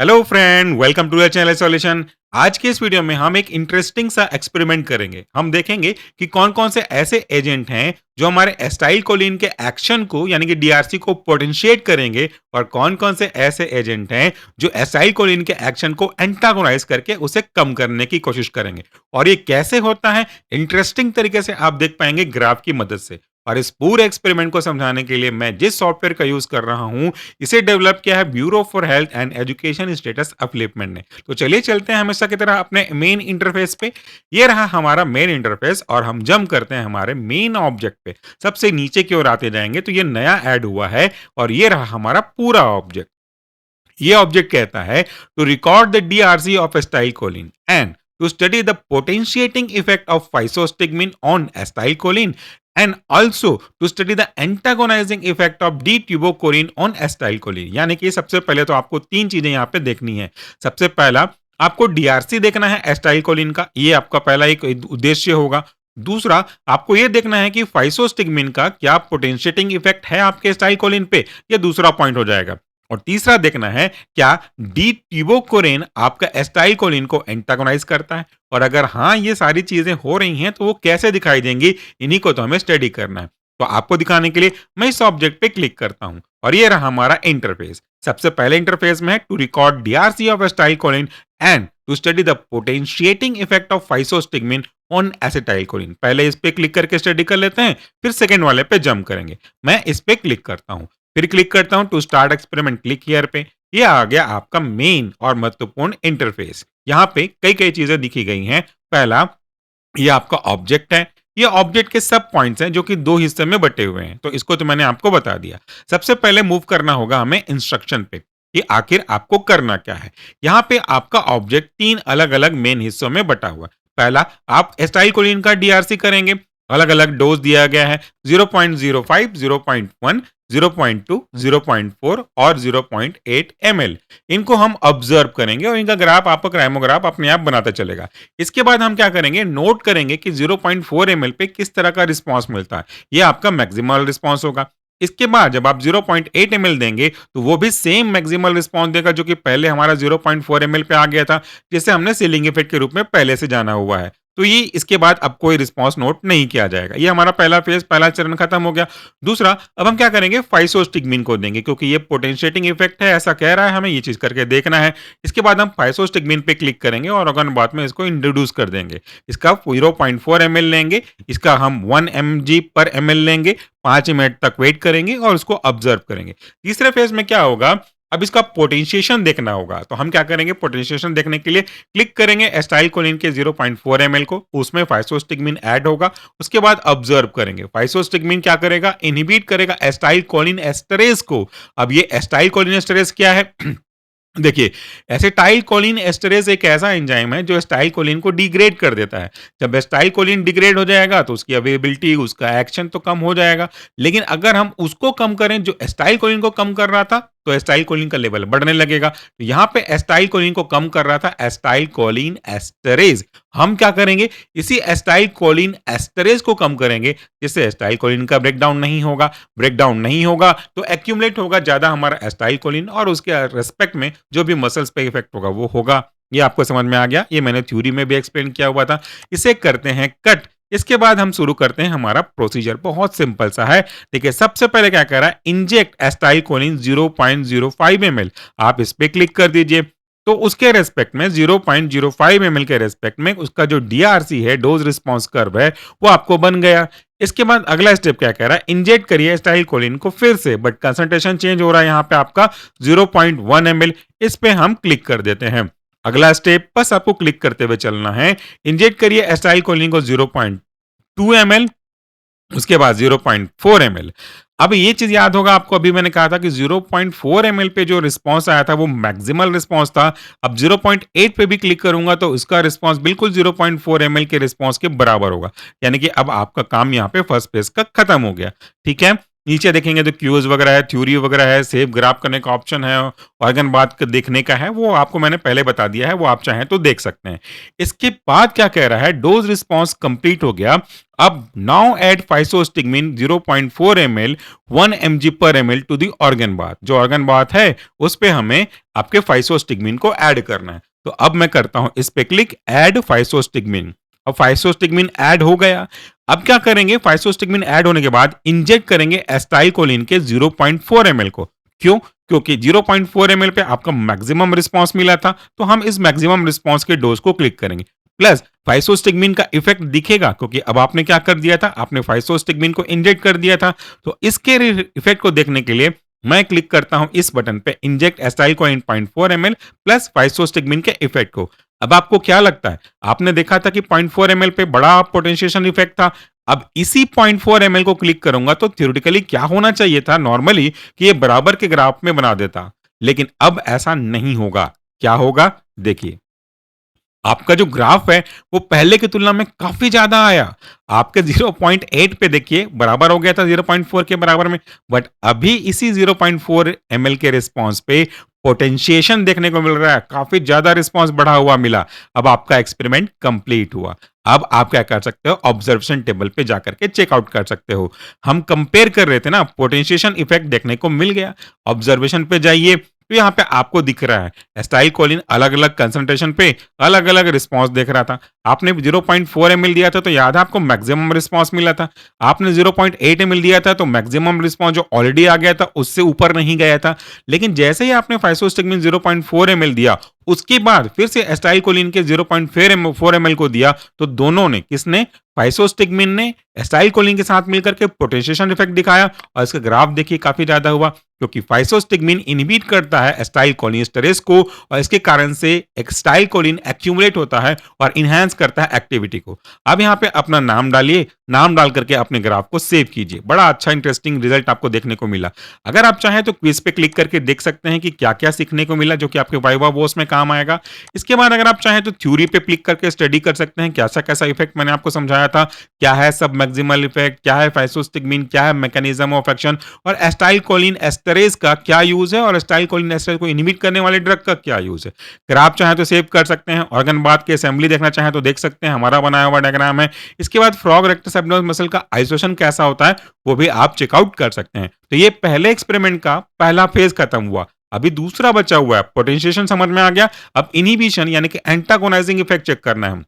Hello friend, welcome to the channel solution. आज के इस वीडियो में हम एक इंटरेस्टिंग सा एक्सपेरिमेंट करेंगे। हम देखेंगे कि कौन-कौन से ऐसे एजेंट हैं जो हमारे एसिटाइलकोलिन के एक्शन को यानी कि डीआरसी को पोटेंशिएट करेंगे और कौन-कौन से ऐसे एजेंट हैं जो एसिटाइलकोलिन के एक्शन को एंटागोनाइज करके उसे कम करने की कोशिश करेंगे। और ये कैसे होता है, इंटरेस्टिंग तरीके से आप देख पाएंगे ग्राफ की मदद से। और इस पूरे एक्सपेरिमेंट को समझाने के लिए मैं जिस सॉफ्टवेयर का यूज कर रहा हूं, इसे डेवलप किया है bureau for health and education status upliftment ने। तो चलिए चलते हैं हमेशा की तरह अपने मेन इंटरफेस पे। ये रहा हमारा मेन इंटरफेस और हम जंप करते हैं हमारे मेन ऑब्जेक्ट पे। सबसे नीचे की ओर आते जाएंगे तो ये नया ऐड हुआ है और ये रहा हमारा पूरा ऑब्जेक्ट। ये ऑब्जेक्ट कहता है to record the DRC of acetylcholine and to study the potentiating effect of physostigmine on acetylcholine and also to study the antagonizing effect of D-tubocorin on acetylcholine। यानी कि सबसे पहले तो आपको तीन चीजें यहाँ पे देखनी है। सबसे पहला आपको डीआरसी देखना है एसिटाइलकोलिन का, ये आपका पहला एक उद्देश्य होगा। दूसरा आपको ये देखना है कि फाइसोस्टिग्मिन का क्या पोटेंशिएटिंग इफेक्ट है आपके एसिटाइलकोलिन पे, ये दूसरा पॉइंट हो जाएगा। और तीसरा देखना है क्या डी ट्यूबोकोरेन आपका एसिटाइलकोलिन को एंटागोनाइज करता है, और अगर हाँ ये सारी चीजें हो रही हैं तो वो कैसे दिखाई देंगी, इन्हीं को तो हमें स्टडी करना है। तो आपको दिखाने के लिए मैं इस ऑब्जेक्ट पे क्लिक करता हूं और ये रहा हमारा इंटरफेस। सबसे पहले इंटरफेस में है to record DRC of acetylcholine and to study the potentiating effect of physostigmine on acetylcholine. पहले इस पे क्लिक करके स्टडी कर लेते हैं, फिर सेकंड वाले पे जंप करेंगे। मैं इस पे क्लिक करता हूं, फिर क्लिक करता हूं to start experiment, click here पे। ये आ गया आपका मेन और महत्वपूर्ण इंटरफेस। यहाँ पे कई कई चीजें दिखी गई हैं। पहला, ये आपका ऑब्जेक्ट है। ये ऑब्जेक्ट के सब पॉइंट्स हैं जो कि दो हिस्से में बटे हुए हैं, तो इसको तो मैंने आपको बता दिया। सबसे पहले मूव करना होगा हमें इंस्ट्रक्शन पे कि आखिर आपको करना क्या है। यहाँ पे आपका ऑब्जेक्ट तीन अलग अलग मेन हिस्सों में बटा हुआ है। पहला, आप एसिटाइलकोलिन का डीआरसी करेंगे। अलग अलग डोज दिया गया है 0.05, 0.1, 0.2, 0.4 और 0.8 ml। इनको हम ऑब्जर्व करेंगे और इनका ग्राफ आपका क्राइमोग्राफ अपने आप बनाता चलेगा। इसके बाद हम क्या करेंगे, नोट करेंगे कि 0.4 ml पे किस तरह का रिस्पांस मिलता है। ये आपका मैक्सिमल रिस्पांस होगा। इसके बाद जब आप 0.8 ml देंगे तो वो भी सेम मैक्सिमल रिस्पांस देगा जो कि पहले हमारा 0.4 ml पे आ गया था, जिसे हमने सीलिंग इफेक्ट के रूप में पहले से जाना हुआ है। तो ये इसके बाद अब कोई रिस्पांस नोट नहीं किया जाएगा। ये हमारा पहला फेज, पहला चरण खत्म हो गया। दूसरा, अब हम क्या करेंगे, फाइसोस्टिग्मिन को देंगे क्योंकि ये पोटेंशिएटिंग इफेक्ट है ऐसा कह रहा है, हमें ये चीज करके देखना है। इसके बाद हम फाइसोस्टिग्मिन पे क्लिक करेंगे और अगर बाद में इसको इंट्रोड्यूस कर देंगे। इसका 0.4 ml लेंगे, इसका हम 1 mg पर ml लेंगे, 5 मिनट तक वेट करेंगे और उसको ऑब्जर्व करेंगे। तीसरे फेज में क्या होगा, अब इसका पोटेंशिएशन देखना होगा। तो हम क्या करेंगे, पोटेंशिएशन देखने के लिए क्लिक करेंगे एसिटाइलकोलिन के 0.4 ml को, उसमें फाइसोस्टिग्मिन ऐड होगा। उसके बाद ऑब्जर्व करेंगे। फाइसोस्टिग्मिन क्या करेगा, इनहिबिट करेगा एसिटाइलकोलिन एस्टरेज को। अब ये एसिटाइलकोलिन एस्टरेज क्या है देखिए, एसिटाइलकोलिन एस्टरेज एक ऐसा एंजाइम है जो एसिटाइलकोलिन को डिग्रेड कर देता है। जब एसिटाइलकोलिन डिग्रेड हो जाएगा तो उसकी अवेलेबिलिटी, उसका एक्शन तो कम हो जाएगा। लेकिन अगर हम उसको कम करें जो एसिटाइलकोलिन को कम कर रहा था, तो एसिटाइलकोलिन का लेवल बढ़ने लगेगा। तो यहाँ पे एसिटाइलकोलिन को कम कर रहा था एसिटाइलकोलिन एस्टरेज। हम क्या करेंगे, इसी एसिटाइलकोलिन एस्टरेज को कम करेंगे जिससे एसिटाइलकोलिन का ब्रेकडाउन नहीं होगा। ब्रेकडाउन नहीं होगा तो एक्यूमुलेट होगा ज्यादा हमारा एसिटाइलकोलिन और उसके रेस्पेक्ट में जो भी मसल्स पे इफेक्ट होगा वो होगा। ये आपको समझ में आ गया, ये मैंने थ्योरी में भी एक्सप्लेन किया हुआ था। इसे करते हैं कट। इसके बाद हम शुरू करते हैं हमारा प्रोसीजर। बहुत सिंपल सा है। देखिए, सबसे पहले क्या कर रहा है, इंजेक्ट एसिटाइलकोलिन 0.05 ml। आप इस पे क्लिक कर दीजिए तो उसके रेस्पेक्ट में 0.05 ml के रेस्पेक्ट में उसका जो डीआरसी है, डोज रिस्पांस कर्व है, वो आपको बन गया। इसके बाद अगला स्टेप क्या कह रहा है, इंजेक्ट करिए एसिटाइलकोलिन को फिर से, बट कंसंट्रेशन चेंज हो रहा है यहाँ पे आपका 0.1 ml। इस पे हम क्लिक कर देते हैं। अगला स्टेप बस आपको क्लिक करते हुए चलना है। इंजेक्ट करिए एसिटाइलकोलिन को 0.2 ml, उसके बाद 0.4 ml। अब ये चीज याद होगा आपको, अभी मैंने कहा था कि 0.4 ml पे जो रिस्पांस आया था वो मैक्सिमल रिस्पांस था। अब 0.8 पे भी क्लिक करूंगा तो इसका रिस्पांस बिल्कुल 0.4 ml के रिस्पांस के बराबर होगा। यानी कि अब आपका काम यहाँ पे फर्स्ट फेज का खत्म हो गया। ठीक है, नीचे देखेंगे तो क्यूज वगैरह है, थ्योरी वगैरह है, सेव ग्राफ करने का ऑप्शन है, ऑर्गन बात देखने का है, वो आपको मैंने पहले बता दिया है, वो आप चाहें तो देख सकते हैं। इसके बाद क्या कह रहा है, डोज रिस्पॉन्स कंप्लीट हो गया। अब now add physostigmine 0.4 ml 1 mg पर ml to the organ bath. जो ऑर्गन बाथ है उस पे हमें आपके फाइसोस्टिग्मिन को ऐड करना है। तो अब मैं करता हूं इस पे क्लिक, ऐड फाइसोस्टिग्मिन। अब फाइसोस्टिग्मिन ऐड हो गया। अब क्या करेंगे, फाइसोस्टिग्मिन ऐड होने के बाद इंजेक्ट करेंगे एस्टाइलकोलिन के 0.4 ml को। क्यों? क्योंकि 0.4 ml पे आपका मैक्सिमम रिस्पांस मिला था, तो हम इस मैक्सिमम रिस्पांस के डोज को क्लिक करेंगे। प्लस फाइसोस्टिग्मिन का इफेक्ट दिखेगा, क्योंकि अब आपने क्या कर दिया था, आपने फाइसोस्टिग्मिन को इंजेक्ट कर दिया था। तो इसके इफेक्ट को देखने के लिए मैं क्लिक करता हूं इस बटन पे, इंजेक्ट एस्टाइलकोलिन 0.4 ml प्लस फाइसोस्टिग्मिन के इफेक्ट को। अब आपको क्या लगता है, आपने देखा था कि 0.4 ml पे बड़ा पोटेंशिएशन इफेक्ट था। अब इसी 0.4 ml को क्लिक करूंगा तो थ्योरेटिकली क्या होना चाहिए था नॉर्मली, कि ये बराबर के ग्राफ में बना देता, लेकिन अब ऐसा नहीं होगा। क्या होगा देखिए, आपका जो ग्राफ है वो पहले की तुलना में काफी ज्यादा आया। आपके 0.8 पे देखिए बराबर हो गया था 0.4 के बराबर में, बट अभी इसी 0.4 ml के रिस्पांस पे पोटेंशिएशन देखने को मिल रहा है, काफी ज्यादा रिस्पांस बढ़ा हुआ मिला। अब आपका एक्सपेरिमेंट कंप्लीट हुआ। अब आप क्या कर सकते हो, ऑब्जर्वेशन टेबल पे जाकर के चेकआउट कर सकते हो। हम कंपेयर कर रहे थे ना, पोटेंशिएशन इफेक्ट देखने को मिल गया। ऑब्जर्वेशन पे जाइए तो यहाँ पे आपको दिख रहा है एस्टाइलकोलिन अलग अलग कंसंट्रेशन पे अलग अलग रिस्पांस देख रहा था। आपने 0.4 ml दिया था तो याद है आपको मैक्सिमम रिस्पांस मिला था। आपने 0.8 ml दिया था तो मैक्सिमम रिस्पांस जो ऑलरेडी आ गया था उससे ऊपर नहीं गया था। लेकिन जैसे ही आपने फाइसोस्टिग्मिन 0.4 ml दिया, उसके बाद फिर से एस्टाइलकोलिन के 0.4 ml को दिया, तो दोनों ने, किसने, फाइसोस्टिग्मिन ने एस्टाइलकोलिन के साथ मिलकर के पोटेंशिएशन इफेक्ट दिखाया। और इसका ग्राफ देखिए काफी ज्यादा हुआ, क्योंकि फाइसोस्टिग्मिन इनहिबिट करता है एस्टाइलकोलिनेस्टरेज को, और इसके कारण से एस्टाइलकोलिन एक्यूमुलेट होता है और इनहैंस करता है एक्टिविटी को। अब यहाँ पे अपना नाम डालिए, नाम डाल करके अपने ग्राफ को सेव कीजिए। बड़ा अच्छा इंटरेस्टिंग रिजल्ट आपको देखने को मिला। अगर आप चाहें तो क्विज पे क्लिक करके देख सकते हैं कि क्या क्या सीखने को मिला, जो कि आपके वाइवा वॉस में काम आएगा। इसके बाद अगर आप चाहें तो थ्योरी पे क्लिक करके स्टडी कर सकते हैं, कैसा कैसा इफेक्ट मैंने आपको समझाया था, क्या है सब मैक्सिमल इफेक्ट, क्या है फाइसोस्टिग्मिन, क्या है मैकेनिज्म ऑफ एक्शन, और एस्टाइलकोलिन एस्टरेज का क्या यूज है, और एस्टाइलकोलिन एस्टरेज को इनहिबिट करने वाले ड्रग का क्या यूज है। अगर आप चाहें तो सेव कर सकते हैं। ऑर्गन बाथ की असेंबली देखना चाहें तो देख सकते हैं, हमारा बनाया हुआ डायग्राम है। इसके बाद फ्रॉग रेक्टस एब्डोमिनल मसल का आइसोलेशन कैसा होता है वो भी आप चेकआउट कर सकते हैं। तो ये पहले एक्सपेरिमेंट का पहला फेज खत्म हुआ, अभी दूसरा बचा हुआ है। पोटेंशिएशन समझ में आ गया, अब इनहिबिशन यानी कि एंटागोनाइजिंग इफेक्ट चेक करना है।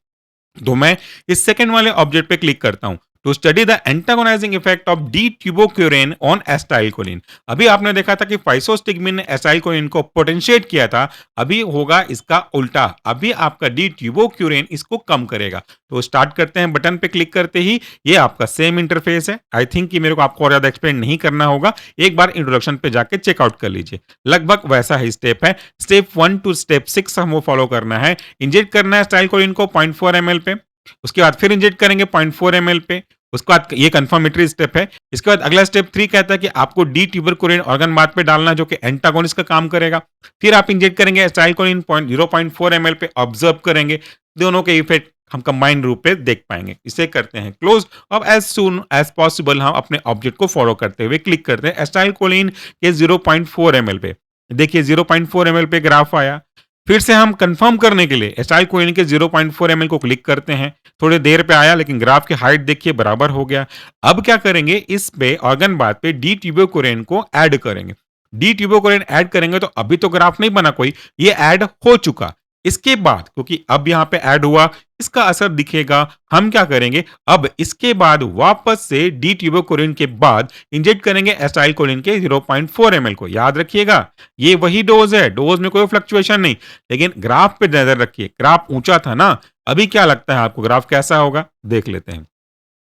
तो मैं इस सेकंड वाले ऑब्जेक्ट पे क्लिक करता हूं, to study the antagonising effect of D tubocurarine on acetylcholine. अभी आपने देखा था कि फाइसोस्टिग्मिन ने एस्टाइलकोलिन को पोटेंशिएट किया था, अभी होगा इसका उल्टा। अभी आपका डी ट्यूबोक्यूरेन इसको कम करेगा। तो स्टार्ट करते हैं, बटन पे क्लिक करते ही ये आपका सेम इंटरफेस है। आई थिंक कि मेरे को आपको और ज्यादा एक्सप्लेन नहीं करना होगा, एक बार इंट्रोडक्शन पे जाके चेकआउट कर लीजिए। लगभग वैसा ही स्टेप है, स्टेप 1 टू स्टेप 6 हमको फॉलो करना है। इंजेक्ट करना है एस्टाइलकोलिन को 0.4 ml पे, उसके बाद फिर इंजेक्ट करेंगे 0.4 ml पे, उसके बाद ये कंफर्मेटरी स्टेप है। इसके बाद अगला स्टेप 3 कहता है कि आपको डी ट्यूबरकुलिन ऑर्गन बाथ पे डालना है, जो कि एंटागोनिस्ट का काम करेगा। फिर आप इंजेक्ट करेंगे एस्टाइलकोलिन 0.4 ml पे, ऑब्जर्व करेंगे, दोनों के इफेक्ट हम कंबाइंड रूप पे देख पाएंगे। इसे करते हैं क्लोज। अब एज सून एज पॉसिबल हम अपने ऑब्जेक्ट को फॉलो करते हुए क्लिक करते हैं एस्टाइलकोलिन के 0.4 ml पे। देखिए 0.4 ml पे ग्राफ आया। फिर से हम कंफर्म करने के लिए एस्टाइलकोलिन के 0.4 ml को क्लिक करते हैं। थोड़ी देर पे आया, लेकिन ग्राफ की हाइट देखिए बराबर हो गया। अब क्या करेंगे, इस पे ऑर्गन बाथ पे डी ट्यूबोक्यूरेन को ऐड करेंगे। डी ट्यूबोक्यूरेन ऐड करेंगे तो अभी तो ग्राफ नहीं बना कोई, ये ऐड हो चुका। इसके बाद क्योंकि अब यहाँ पे ऐड हुआ, इसका असर दिखेगा। हम क्या करेंगे, अब इसके बाद वापस से डी ट्यूबोक्यूरेन के बाद इंजेक्ट करेंगे एस्टाइलकोलिन के 0.4 ml को। याद रखिएगा ये वही डोज है, डोज में कोई फ्लक्चुएशन नहीं, लेकिन ग्राफ पे नजर रखिए। ग्राफ ऊंचा था ना, अभी क्या लगता है आपको ग्राफ कैसा होगा, देख लेते हैं।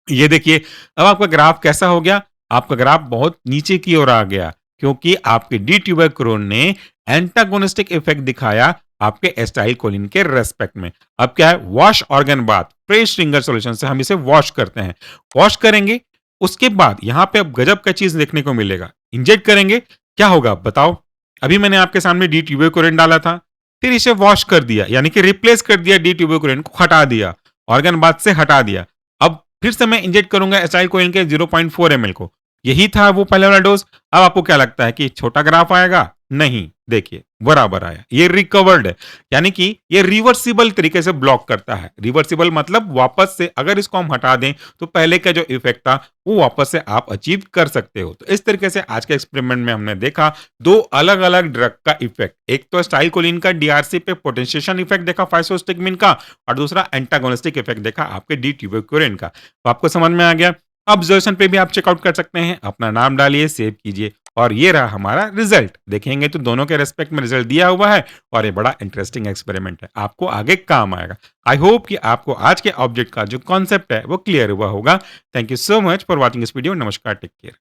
ये देखिए अब आपका ग्राफ कैसा हो गया, आपका ग्राफ बहुत नीचे की ओर आ गया, क्योंकि आपके डी ट्यूबरकुलिन ने एंटागोनिस्टिक इफेक्ट दिखाया आपके एस्टाइलकोलिन के रेस्पेक्ट में। अब क्या है, wash organ bath fresh Ringer solution से हम इसे वॉश करते हैं। वॉश करेंगे, उसके बाद यहां पे अब गजब का चीज देखने को मिलेगा। इंजेक्ट करेंगे, क्या होगा बताओ। अभी मैंने आपके सामने डी ट्यूबरकुलिन डाला था, फिर इसे वॉश कर दिया, यानी कि रिप्लेस कर दिया, डी ट्यूबरकुलिन को हटा दिया, ऑर्गन बाथ से हटा दिया। अब फिर से मैं इंजेक्ट करूंगा एस्टाइलकोलिन के 0.4 ml को। यही था वो पहले वाला डोज़। अब आपको क्या लगता है कि छोटा ग्राफ आएगा? नहीं, देखिए बराबर आया। ये रिकवर्ड है, यानी कि ये रिवर्सिबल तरीके से ब्लॉक करता है। रिवर्सिबल मतलब वापस से अगर इसको हम हटा दें, तो पहले का जो इफ़ेक्ट था, वो वापस से आप अचीव कर सकते हो। तो इस तरीके से आज के एक्सपेरिमेंट में हमने देखा 2 अलग-अलग ड्रग का इफ़ेक्ट। एक तो एसिटाइलकोलिन का डीआरसी पे पोटेंशिएशन इफ़ेक्ट देखा फाइसोस्टिग्मिन का, और दूसरा एंटागोनिस्टिक इफ़ेक्ट देखा आपके डी ट्यूबरक्युलिन का। तो आपको समझ में आ गया। ऑब्जर्वेशन पे भी आप चेकआउट कर सकते हैं, अपना नाम डालिए, सेव कीजिए, और ये रहा हमारा रिजल्ट। देखेंगे तो दोनों के रिस्पेक्ट में रिजल्ट दिया हुआ है, और ये बड़ा इंटरेस्टिंग एक्सपेरिमेंट है, आपको आगे काम आएगा। आई होप कि आपको आज के ऑब्जेक्ट का जो कॉन्सेप्ट है वो क्लियर हुआ होगा। Thank you so much for watching this video. नमस्कार, टेक केयर।